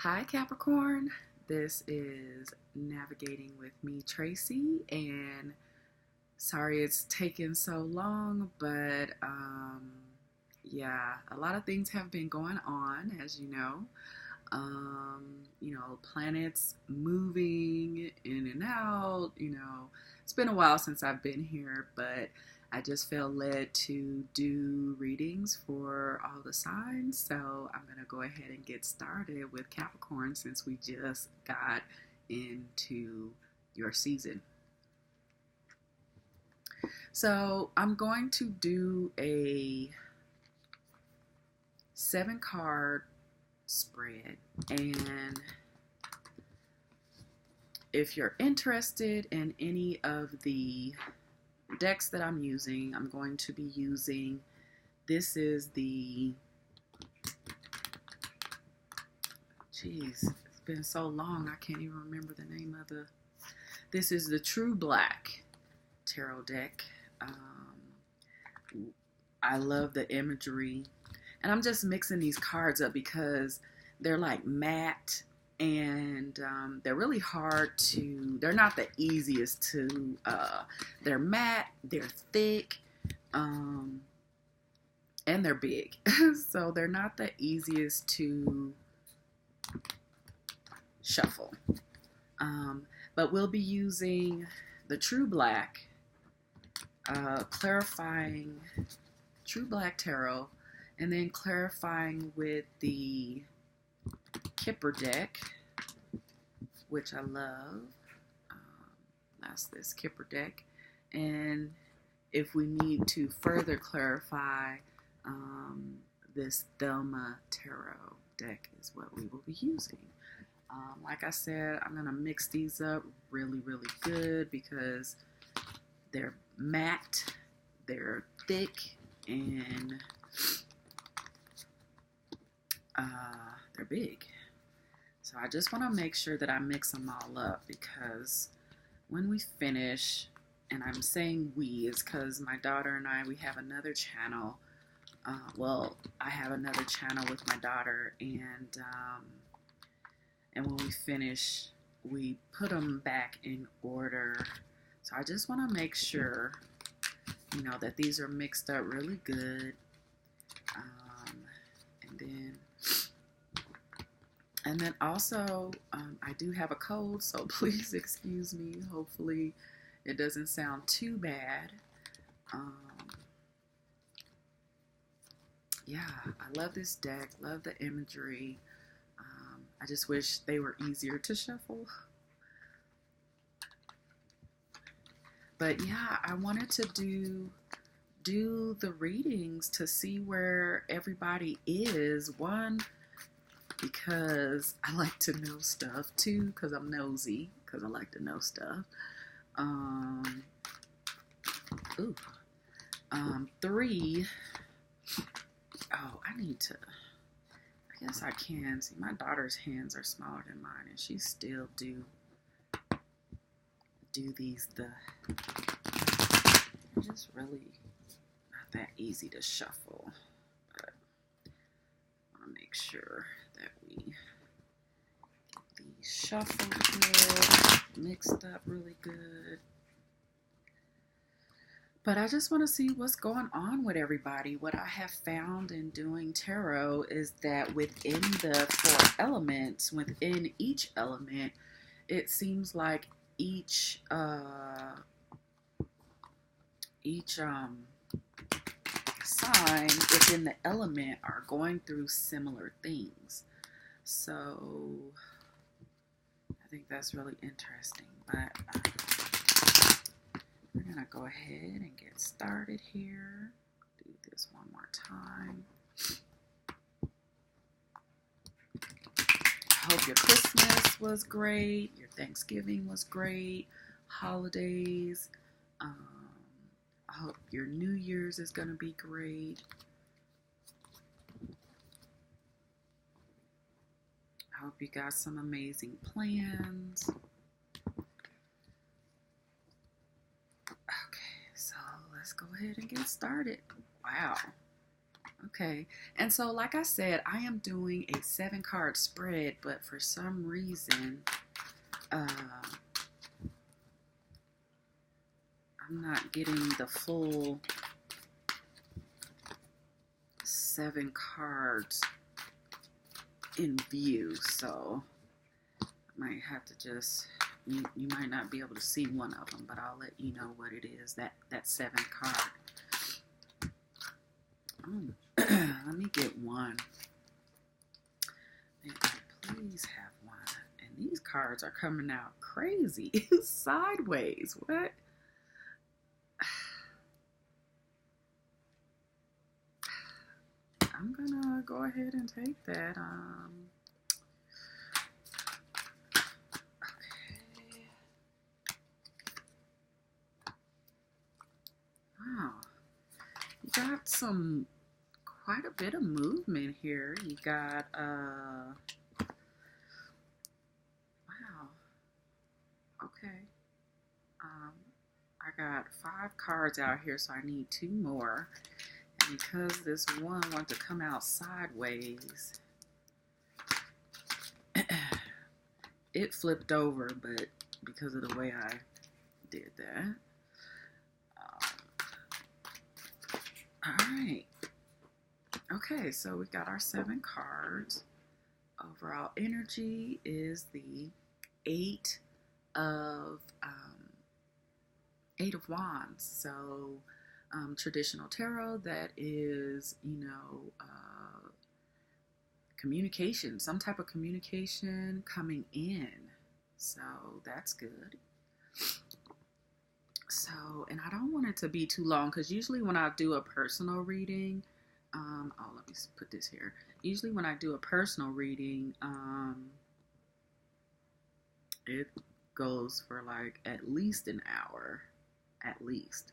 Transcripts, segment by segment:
Hi, Capricorn. This is Navigating with me, Tracy, and sorry it's taken so long, but yeah, a lot of things have been going on, as you know. Planets moving in and out. It's been a while since I've been here, but I just felt led to do readings for all the signs. So I'm going to go ahead and get started with Capricorn since we just got into your season. So I'm going to do a 7 card spread, and if you're interested in any of the decks that I'm using, I'm going to be using, this is the, geez, it's been so long I can't even remember the name of this is the True Black Tarot deck. I love the imagery, and I'm just mixing these cards up because they're like matte, and they're really hard they're not the easiest to, they're matte, they're thick, and they're big. So they're not the easiest to shuffle. But we'll be using the True Black, clarifying True Black Tarot, and then clarifying with the Kipper deck, which I love. That's this Kipper deck. And if we need to further clarify, this Thelma Tarot deck is what we will be using. Like I said, I'm going to mix these up really, really good because they're matte, they're thick, and they're big. So I just want to make sure that I mix them all up, because when we finish, and I'm saying we is because my daughter and I, we have another channel. I have another channel with my daughter, and when we finish, we put them back in order. So I just want to make sure, that these are mixed up really good. And then also, I do have a cold, so please excuse me. Hopefully it doesn't sound too bad. Yeah, I love this deck, love the imagery. I just wish they were easier to shuffle. But yeah, I wanted to do the readings to see where everybody is. One, because I like to know stuff. Two, because I'm nosy, because I like to know stuff. Three, I guess I can. See, my daughter's hands are smaller than mine, and she still do these, they're just really not that easy to shuffle. But I want to make sure that we get these shuffled good, mixed up really good. But I just want to see what's going on with everybody. What I have found in doing tarot is that within the 4 elements, within each element, it seems like each sign within the element are going through similar things. So I think that's really interesting. But we're going to go ahead and get started here. Do this one more time. I hope your Christmas was great. Your Thanksgiving was great. Holidays. I hope your New Year's is going to be great. I hope you got some amazing plans. Okay, so let's go ahead and get started. Wow. Okay. And so, like I said, I am doing a 7 card spread, but for some reason, uh, I'm not getting the full 7 cards in view. So, I might have to just, you might not be able to see one of them, but I'll let you know what it is, that 7 card. Let me get one. May I please have one. And these cards are coming out crazy. Sideways. What? I'm gonna go ahead and take that. Okay. Wow. You got quite a bit of movement here. You got wow. Okay. I got 5 cards out here, so I need 2 more. And because this one wanted to come out sideways, it flipped over, but because of the way I did that. All right. Okay, so we got our 7 cards. Overall energy is the 8 of 8 of Wands. So traditional tarot, that is, communication, some type of communication coming in. So that's good. So, and I don't want it to be too long, because usually when I do a personal reading, let me put this here. Usually when I do a personal reading, it goes for like at least an hour, at least.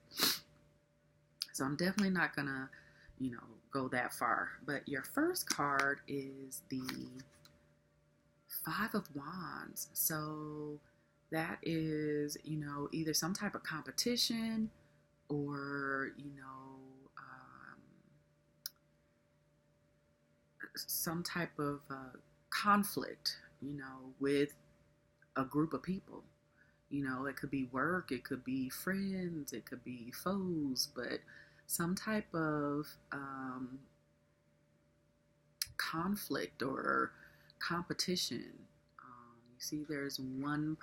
So I'm definitely not gonna, go that far. But your first card is the 5 of Wands. So that is, either some type of competition or, some type of conflict, with a group of people. It could be work, it could be friends, it could be foes, but some type of conflict or competition. You see there's one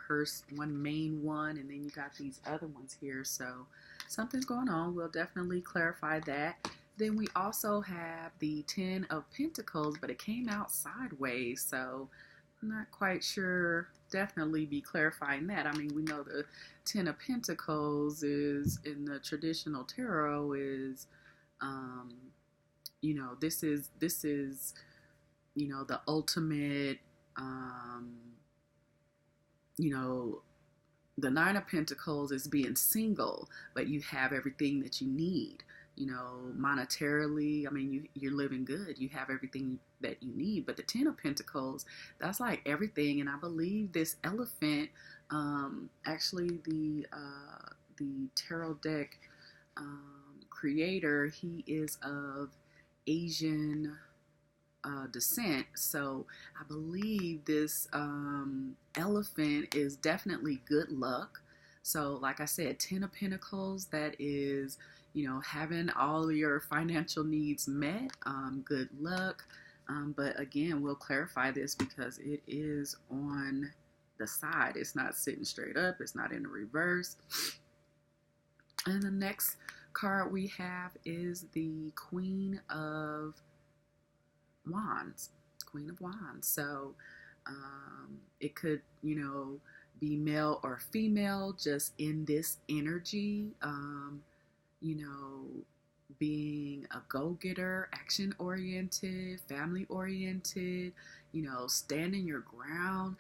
main one, and then you got these other ones here. So something's going on. We'll definitely clarify that. Then we also have the 10 of Pentacles, but it came out sideways, so I'm not quite sure. Definitely be clarifying that. I mean, we know the 10 of Pentacles is, in the traditional tarot, is, this is, the ultimate, the 9 of Pentacles is being single, but you have everything that you need. Monetarily, I mean, you're living good. You have everything that you need. But the 10 of Pentacles, that's like everything. And I believe this elephant, actually the tarot deck creator, he is of Asian descent. So I believe this elephant is definitely good luck. So like I said, 10 of Pentacles, that is, having all your financial needs met, good luck. But again, we'll clarify this because it is on the side. It's not sitting straight up. It's not in the reverse. And the next card we have is the Queen of Wands. Queen of Wands. So it could, be male or female, just in this energy. Being a go-getter, action-oriented, family-oriented, standing your ground.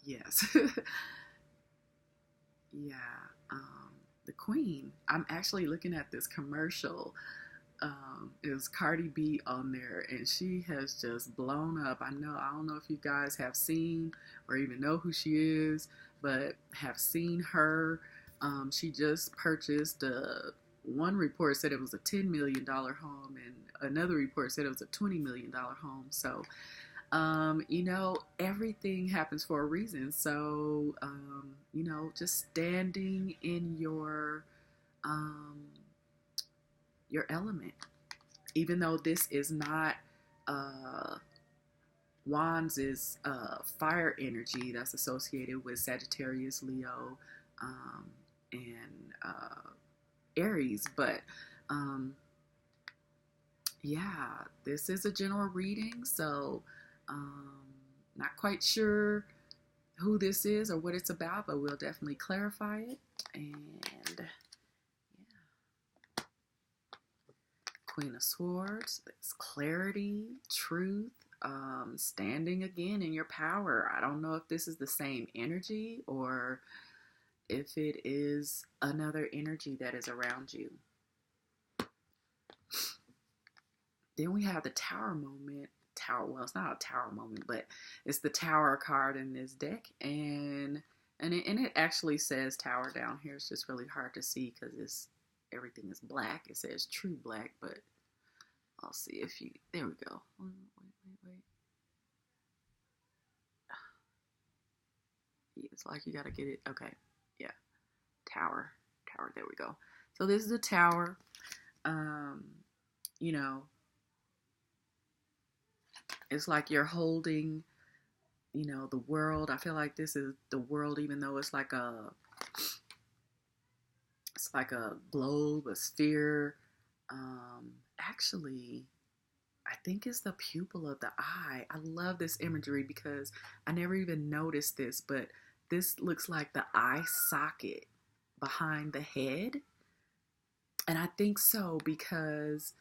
Yes. Yeah. The Queen. I'm actually looking at this commercial. It was Cardi B on there, and she has just blown up. I don't know if you guys have seen or even know who she is, but have seen her She just purchased one report said it was a $10 million home, and another report said it was a $20 million home. So, everything happens for a reason. So, just standing in um, your element, even though this is not, Wands is fire energy that's associated with Sagittarius, Leo, um, and Aries. But um, yeah, this is a general reading, so not quite sure who this is or what it's about, but we'll definitely clarify it. And yeah, Queen of Swords, it's clarity, truth, standing again in your power. I don't know if this is the same energy or if it is another energy that is around you. Then we have the Tower moment. Well, it's not a Tower moment, but it's the Tower card in this deck, and it actually says Tower down here. It's just really hard to see because everything is black. It says true black, but I'll see if you. There we go. Wait. It's like you gotta get it. Okay, yeah, Tower. There we go. So this is a Tower. You know, it's like you're holding, the world. I feel like this is the world, even though it's like a globe, a sphere. Actually, I think it's the pupil of the eye. I love this imagery because I never even noticed this, but this looks like the eye socket behind the head. And I think so because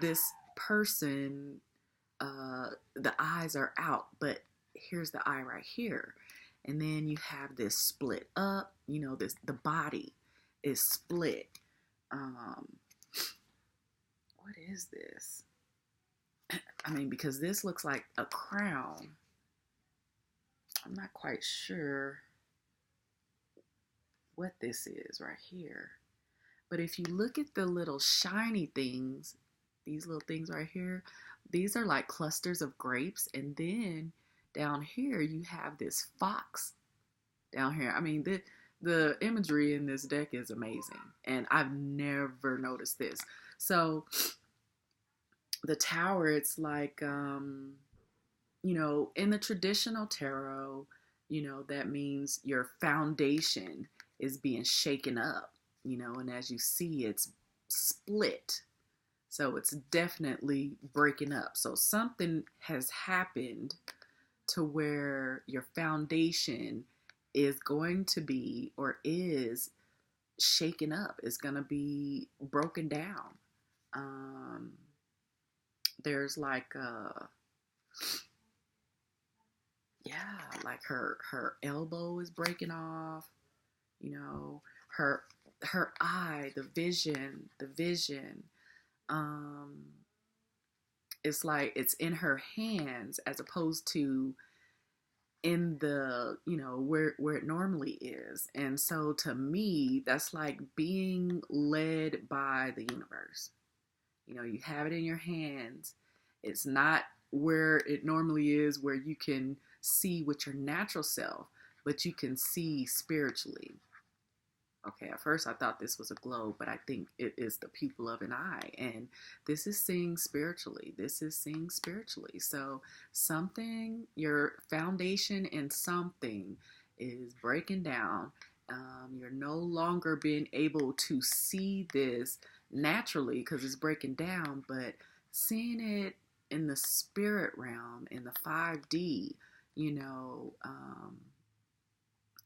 this person, the eyes are out, but here's the eye right here. And then you have this split up, the body is split. What is this? I mean, because this looks like a crown. I'm not quite sure what this is right here. But if you look at the little shiny things, these little things right here, these are like clusters of grapes. And then down here, you have this fox down here. I mean, the imagery in this deck is amazing. And I've never noticed this. So the Tower, it's like, in the traditional tarot, that means your foundation is being shaken up, and as you see, it's split. So it's definitely breaking up. So something has happened to where your foundation is going to be, or is shaken up, is going to be broken down. There's like like her elbow is breaking off, her eye, the vision, it's like it's in her hands as opposed to in the, where it normally is. And so to me, that's like being led by the universe. You have it in your hands. It's not where it normally is, where you can see with your natural self, but you can see spiritually. Okay, at first I thought this was a globe, but I think it is the pupil of an eye. And this is seeing spiritually. So something, your foundation in something is breaking down. You're no longer being able to see this naturally because it's breaking down, but seeing it in the spirit realm, in the 5D,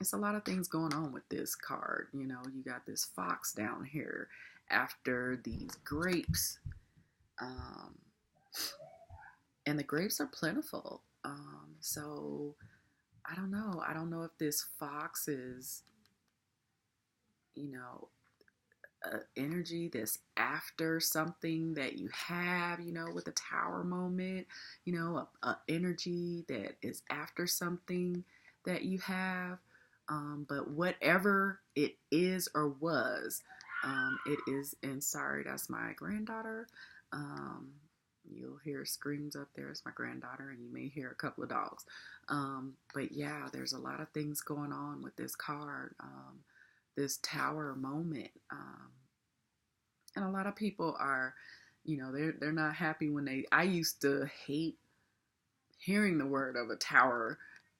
it's a lot of things going on with this card. You got this fox down here after these grapes. And the grapes are plentiful. So I don't know. I don't know if this fox is, energy that's after something that you have, with the Tower moment, a energy that is after something that you have, But whatever it is or was, it is, and sorry, that's my granddaughter. Um, you'll hear screams up there. It's my granddaughter, and you may hear a couple of dogs. But yeah, there's a lot of things going on with this card, this tower moment. And a lot of people are, they're not happy when I used to hate hearing the word of a tower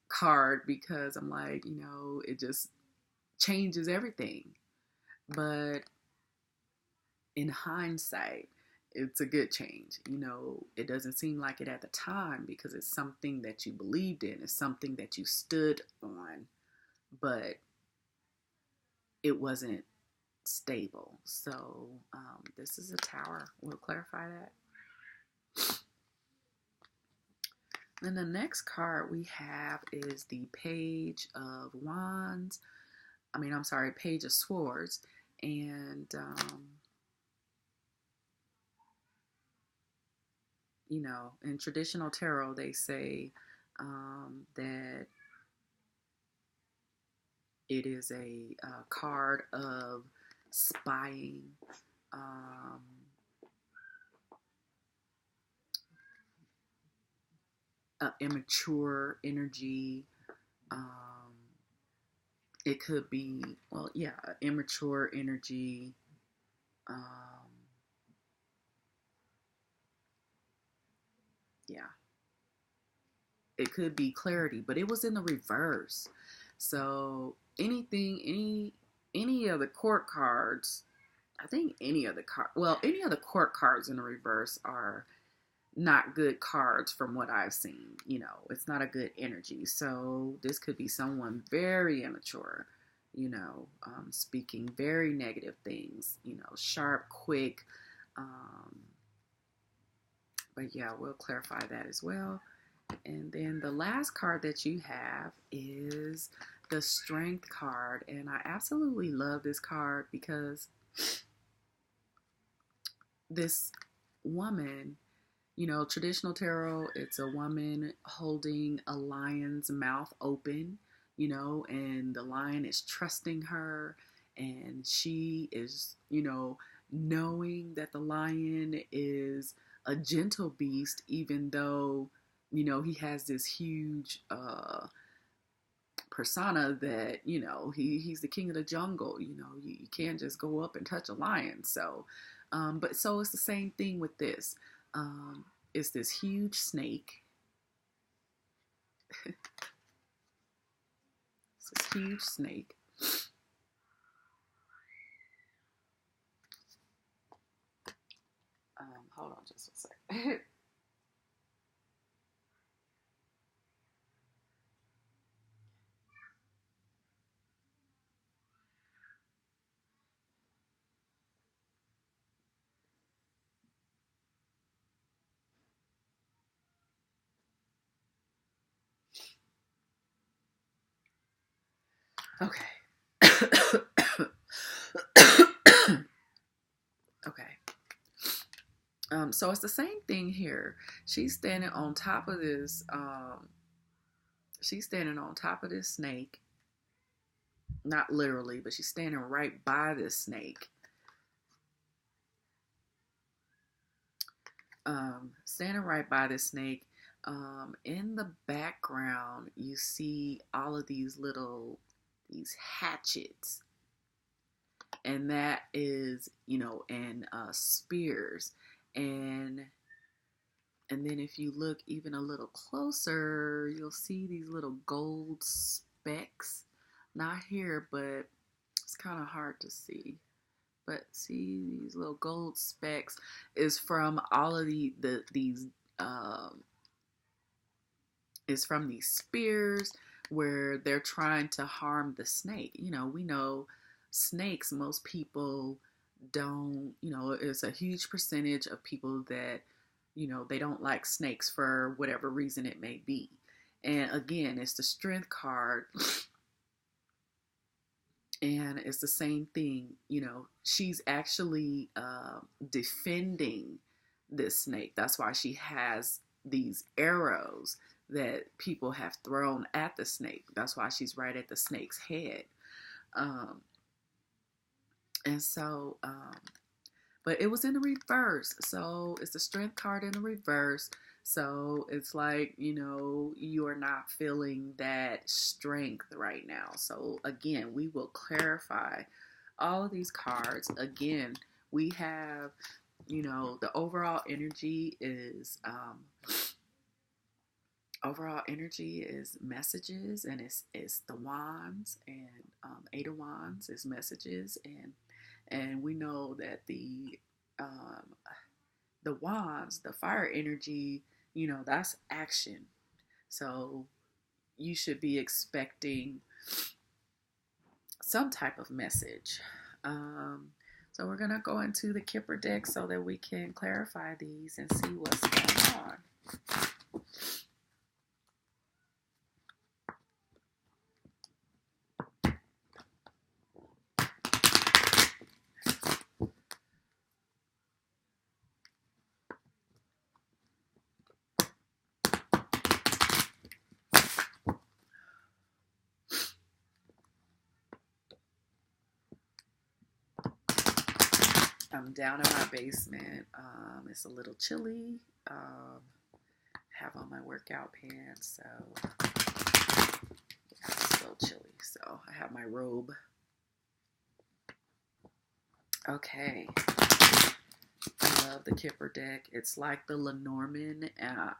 card because I'm like, it just changes everything. But in hindsight, it's a good change. It doesn't seem like it at the time because it's something that you believed in, it's something that you stood on, but it wasn't stable. So this is a tower. We'll clarify that. Then the next card we have is the Page of Wands. Page of Swords. And, in traditional tarot, they say that it is a card of spying, immature energy. It could be, immature energy. It could be clarity, but it was in the reverse. So any of the court cards, I think any of the court cards in the reverse are not good cards from what I've seen. It's not a good energy. So this could be someone very immature, speaking very negative things, sharp, quick. But yeah, we'll clarify that as well. And then the last card that you have is the Strength card. And I absolutely love this card because this woman, traditional tarot, it's a woman holding a lion's mouth open, and the lion is trusting her. And she is, knowing that the lion is a gentle beast, even though he has this huge persona that, he's the king of the jungle. You can't just go up and touch a lion. So, so it's the same thing with this. It's this huge snake. It's this huge snake. Hold on just a second. Okay. Okay. So it's the same thing here. She's standing on top of this. She's standing on top of this snake. Not literally, but she's standing right by this snake. Standing right by this snake. In the background, you see all of these hatchets, and that is, and spears, and then if you look even a little closer, you'll see these little gold specks. Not here, but it's kind of hard to see. But see, these little gold specks is from all of these is from these spears where they're trying to harm the snake. We know snakes, most people don't, it's a huge percentage of people that, they don't like snakes for whatever reason it may be. And again, it's the Strength card. And it's the same thing, she's actually defending this snake. That's why she has these arrows that people have thrown at the snake. That's why she's right at the snake's head. Um, and so, but it was in the reverse. So it's the strength card in the reverse. So it's like, you are not feeling that strength right now. So again, we will clarify all of these cards. Again, we have, the overall energy is messages, and it's the wands, and Eight of Wands is messages, and we know that the wands, the fire energy, that's action. So you should be expecting some type of message. So we're gonna go into the Kipper deck so that we can clarify these and see what's going on. I'm down in my basement. It's a little chilly. Have on my workout pants, so yeah, it's still chilly. So I have my robe. Okay. I love the Kipper deck. It's like the Lenormand. I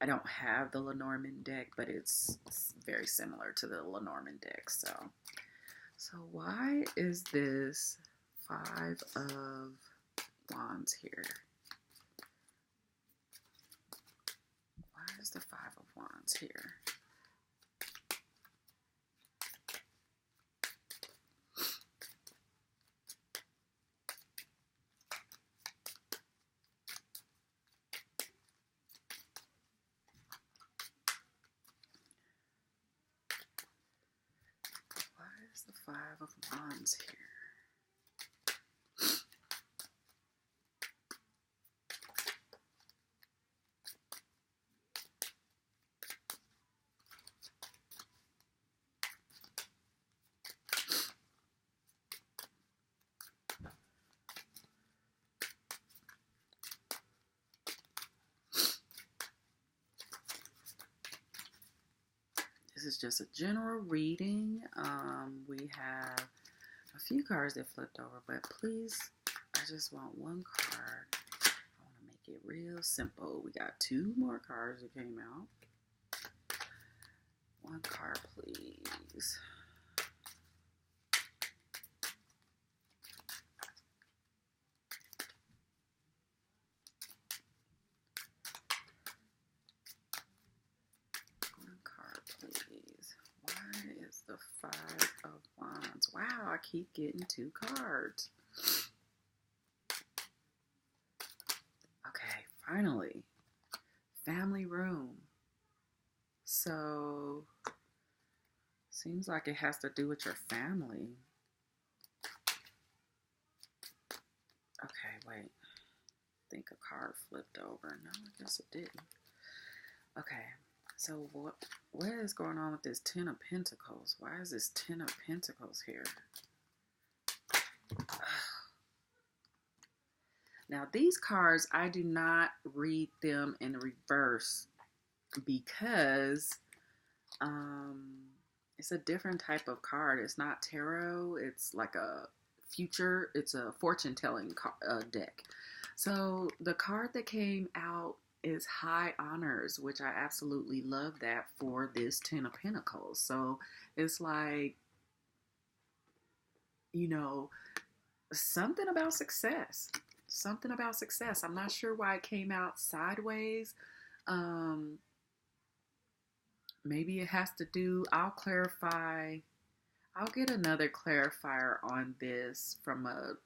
don't have the Lenormand deck, but it's very similar to the Lenormand deck. So why is this Five of Wands here? Why is the Five of Wands here? Why is the Five of Wands here? This is just a general reading. We have a few cards that flipped over, but please, I just want one card. I want to make it real simple. We got two more cards that came out. One card, please. Please. Why is the Five of Wands? Wow, I keep getting two cards. Okay, finally. Family room. So, seems like it has to do with your family. Okay, wait. I think a card flipped over. No, I guess it didn't. Okay. So what is going on with this Ten of Pentacles? Why is this Ten of Pentacles here? Now these cards, I do not read them in reverse because it's a different type of card. It's not tarot. It's like it's a fortune telling deck. So the card that came out is High Honors, which I absolutely love that for this Ten of Pentacles. So it's like, something about success. Something about success. I'm not sure why it came out sideways. Maybe it has to do, I'll clarify. I'll get another clarifier on this from our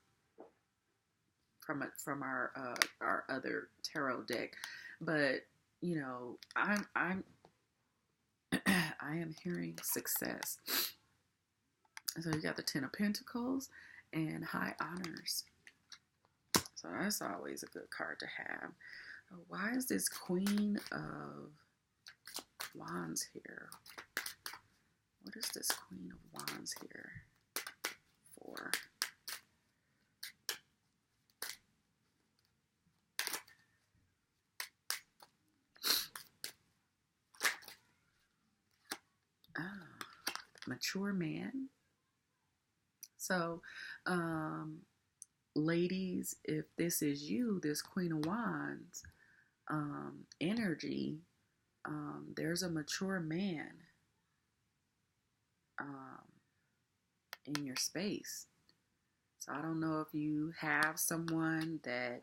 other tarot deck, but I'm I am hearing success. So you got the Ten of Pentacles and High Honors. So that's always a good card to have. Why is this Queen of Wands here? What is this Queen of Wands here for? Mature man. So, ladies, if this is you, this Queen of Wands energy, there's a mature man in your space. So I don't know if you have someone that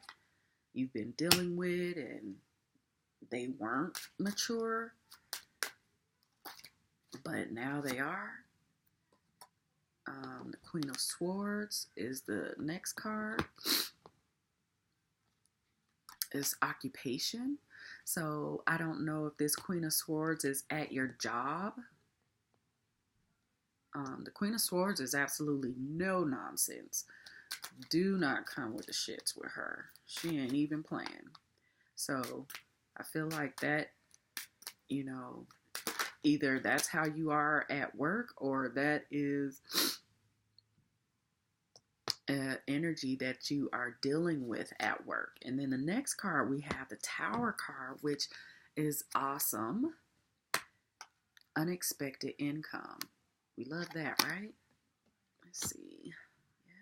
you've been dealing with and they weren't mature, but now they are. The Queen of Swords is the next card. Is occupation. So I don't know if this Queen of Swords is at your job. The Queen of Swords is absolutely no nonsense. Do not come with the shits with her. She ain't even playing. So I feel like that, you know, either that's how you are at work or that is energy that you are dealing with at work. And then the next card, we have the Tower card, which is awesome. Unexpected income. We love that, right? Let's see. Yeah.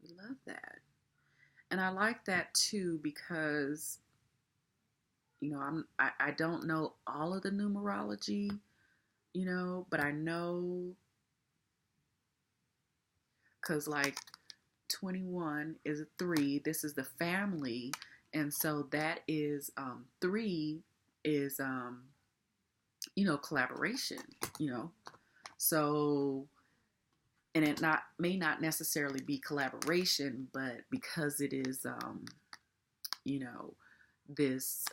We love that. And I like that too because, you know, I don't know all of the numerology, you know, but I know because like 21 is a 3. This is the family. And so that is 3 is you know, collaboration, you know. So and it may not necessarily be collaboration, but because it is you know, this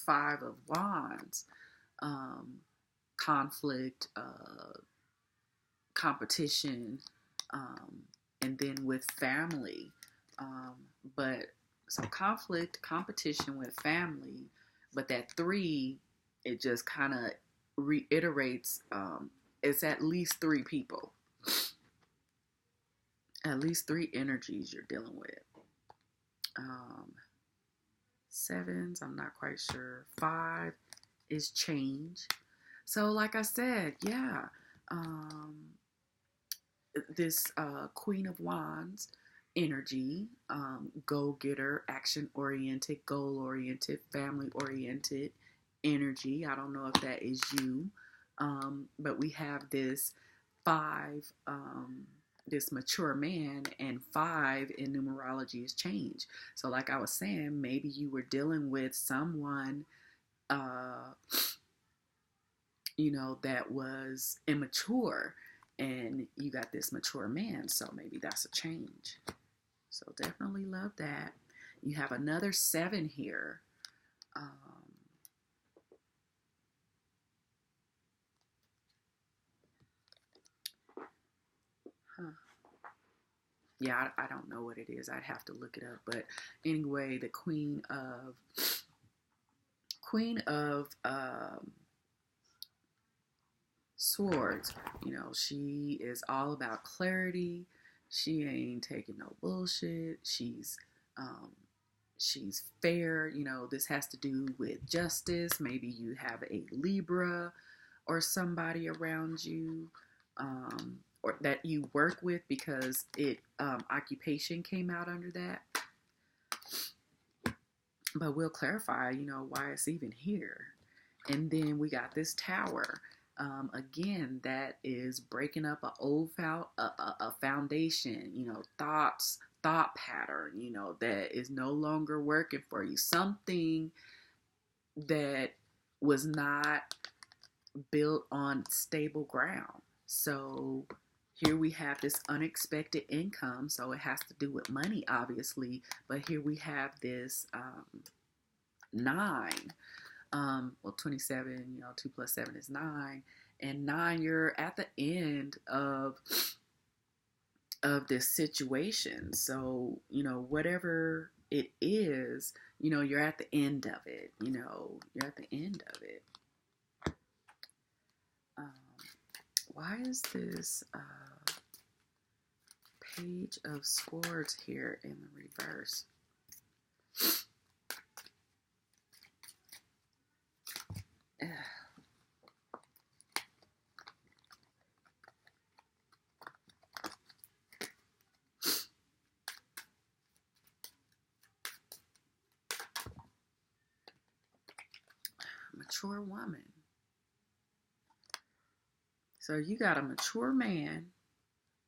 5 of Wands, conflict, competition, and then with family. But so conflict, competition with family, but that 3, it just kind of reiterates, it's at least 3 people, at least 3 energies you're dealing with. 7s, I'm not quite sure. 5 is change. So like I said, yeah, this Queen of Wands energy, go-getter, action-oriented, goal-oriented, family-oriented energy. I don't know if that is you, but we have this 5, this mature man, and 5 in numerology is change. So like I was saying, maybe you were dealing with someone, you know, that was immature, and you got this mature man, so maybe that's a change. So definitely love that. You have another 7 here. Yeah, I don't know what it is. I'd have to look it up. But anyway, the Queen of Swords, you know, she is all about clarity. She ain't taking no bullshit. She's fair. You know, this has to do with justice. Maybe you have a Libra or somebody around you, or that you work with, because it occupation came out under that. But we'll clarify, you know, why it's even here. And then we got this Tower. Again, that is breaking up an old a foundation, you know, thought pattern, you know, that is no longer working for you. Something that was not built on stable ground. So here we have this unexpected income. So it has to do with money, obviously. But here we have this 9. Well, 27, you know, 2 plus 7 is 9. And 9, you're at the end of of this situation. So, whatever it is, you're at the end of it. You're at the end of it. Um, why is this Page of Swords here in the reverse? Ugh. Mature woman. So you got a mature man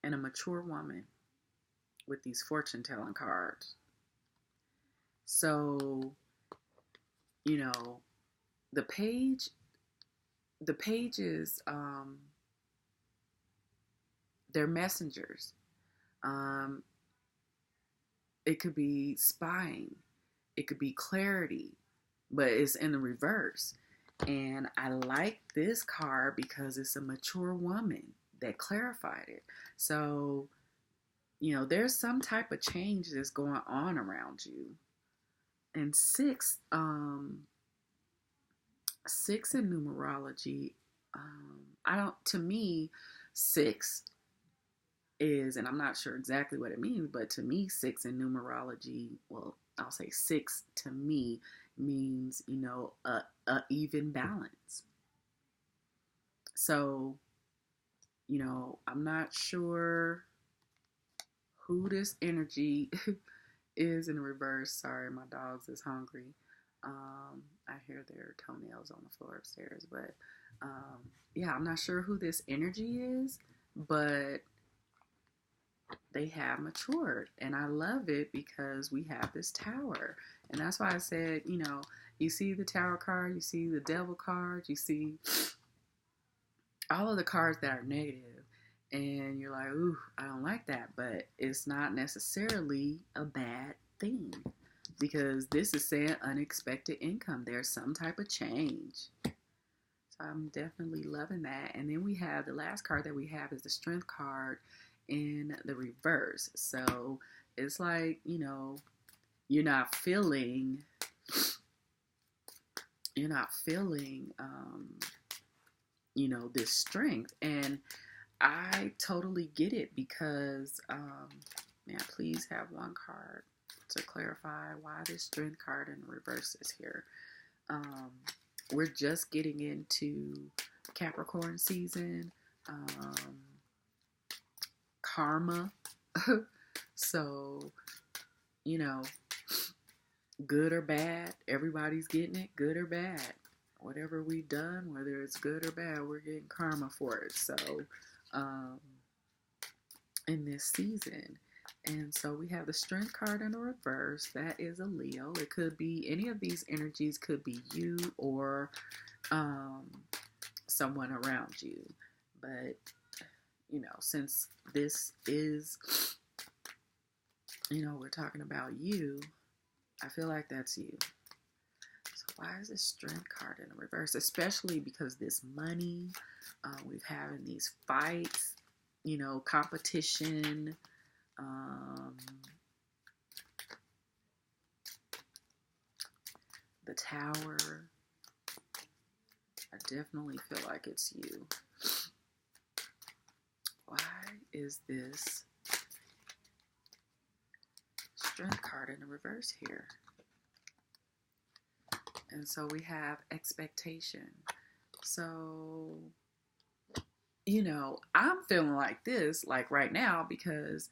and a mature woman with these fortune telling cards. So, the pages, they're messengers. It could be spying, it could be clarity, but it's in the reverse. And I like this card because it's a mature woman that clarified it. So, there's some type of change that's going on around you. And six in numerology, to me, six is, and I'm not sure exactly what it means, but to me, six in numerology, well, I'll say six to me means, a even balance. So, I'm not sure who this energy is in reverse. Sorry, my dogs is hungry. I hear their toenails on the floor upstairs, but yeah, I'm not sure who this energy is, but they have matured, and I love it because we have this Tower. And that's why I said, you see the Tower card, you see the Devil card, you see all of the cards that are negative, and you're like, ooh, I don't like that, but it's not necessarily a bad thing, because this is saying unexpected income. There's some type of change. So I'm definitely loving that. And then we have the last card that we have is the Strength card in the reverse. So it's like, you're not feeling this strength. And I totally get it, because may I please have one card to clarify why this Strength card in the reverse is here. We're just getting into Capricorn season, karma. So, good or bad, everybody's getting it, good or bad. Whatever we've done, whether it's good or bad, we're getting karma for it. So, in this season. And so we have the Strength card in the reverse. That is a Leo. It could be any of these energies, could be you or someone around you. But, since this is, we're talking about you, I feel like that's you. So why is this Strength card in the reverse? Especially because this money, we've having these fights, competition, the Tower. I definitely feel like it's you. Why is this Strength card in the reverse here? And so we have expectation. So, I'm feeling like this, like right now, because,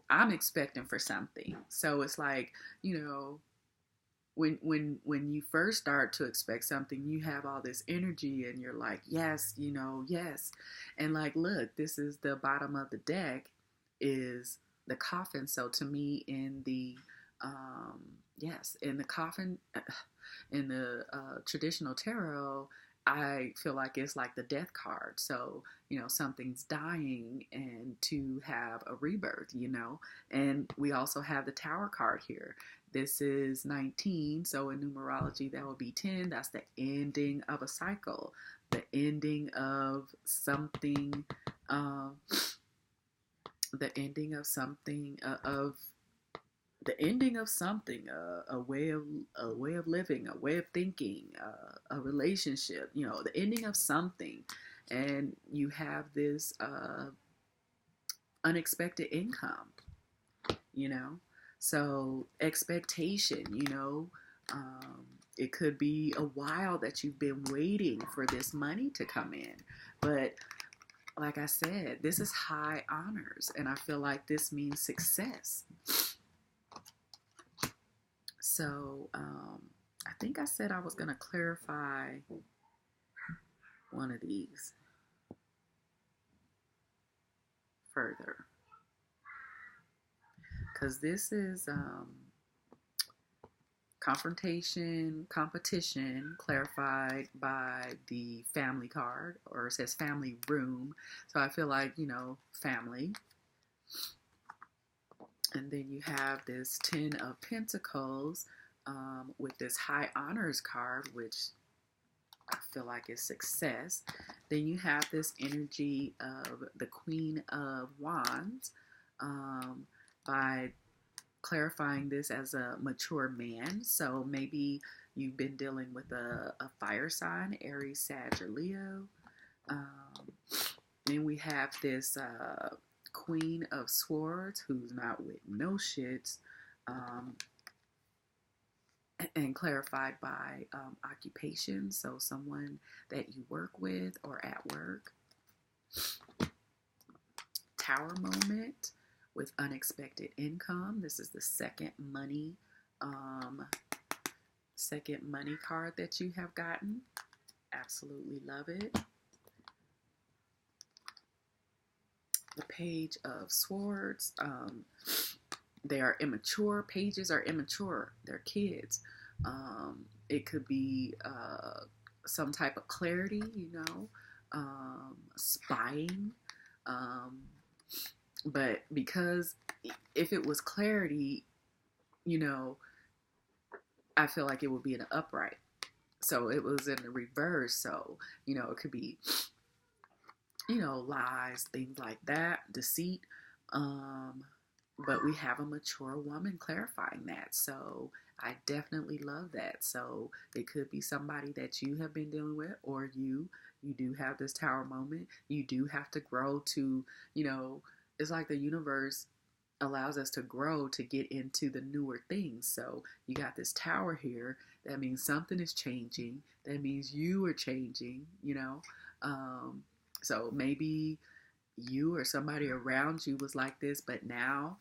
I'm expecting for something. So it's like, when you first start to expect something, you have all this energy and you're like, yes, yes. And like, look, this is the bottom of the deck is the Coffin. So to me, in the, in the Coffin, in the traditional tarot, I feel like it's like the Death card. So, something's dying and to have a rebirth, and we also have the Tower card here. This is 19. So in numerology, that would be 10. That's the ending of a cycle, the ending of something the ending of something, of the ending of something, a way of living, a way of thinking, a relationship, the ending of something. And you have this unexpected income, you know. So expectation, it could be a while that you've been waiting for this money to come in. But like I said, this is high honors, and I feel like this means success. So I think I said I was going to clarify one of these further, because this is confrontation, competition, clarified by the family card, or it says family room. So I feel like, family. And then you have this Ten of Pentacles with this High Honors card, which I feel like is success. Then you have this energy of the Queen of Wands by clarifying this as a mature man. So maybe you've been dealing with a fire sign, Aries, Sag, or Leo. Then we have this Queen of Swords, who's not with no shits, and clarified by occupation, so someone that you work with or at work. Tower moment with unexpected income. This is the second money card that you have gotten. Absolutely love it. The Page of Swords. They are immature. Pages are immature. They're kids. It could be some type of clarity, spying. But because if it was clarity, I feel like it would be in the upright. So it was in the reverse. So, it could be, lies, things like that, deceit. But we have a mature woman clarifying that. So I definitely love that. So it could be somebody that you have been dealing with, or you do have this tower moment. You do have to grow to, it's like the universe allows us to grow to get into the newer things. So you got this tower here. That means something is changing. That means you are changing, So maybe you or somebody around you was like this, but now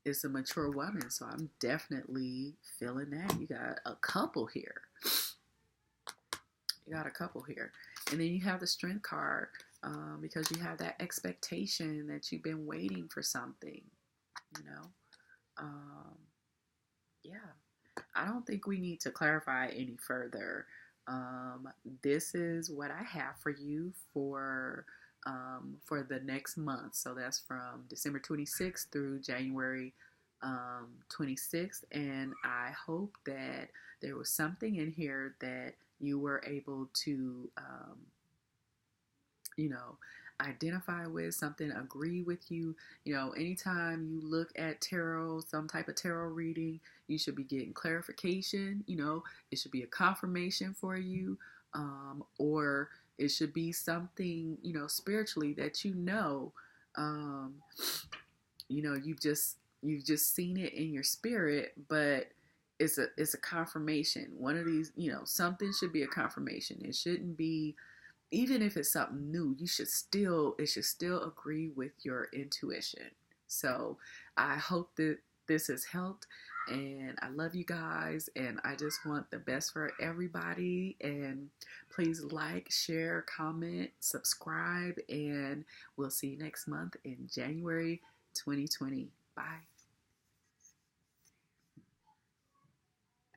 it's a mature woman. So I'm definitely feeling that. You got a couple here. And then you have the Strength card because you have that expectation that you've been waiting for something, Yeah. I don't think we need to clarify any further. This is what I have for you for the next month. So that's from December 26th through January 26th. And I hope that there was something in here that you were able to, identify with, something agree with you. Anytime you look at tarot, some type of tarot reading, you should be getting clarification. It should be a confirmation for you, or it should be something, spiritually that you've just seen it in your spirit, but it's a confirmation. One of these, something should be a confirmation. It shouldn't be, even if it's something new, it should still agree with your intuition. So I hope that this has helped, and I love you guys, and I just want the best for everybody. And please like, share, comment, subscribe, and we'll see you next month in January 2020. Bye.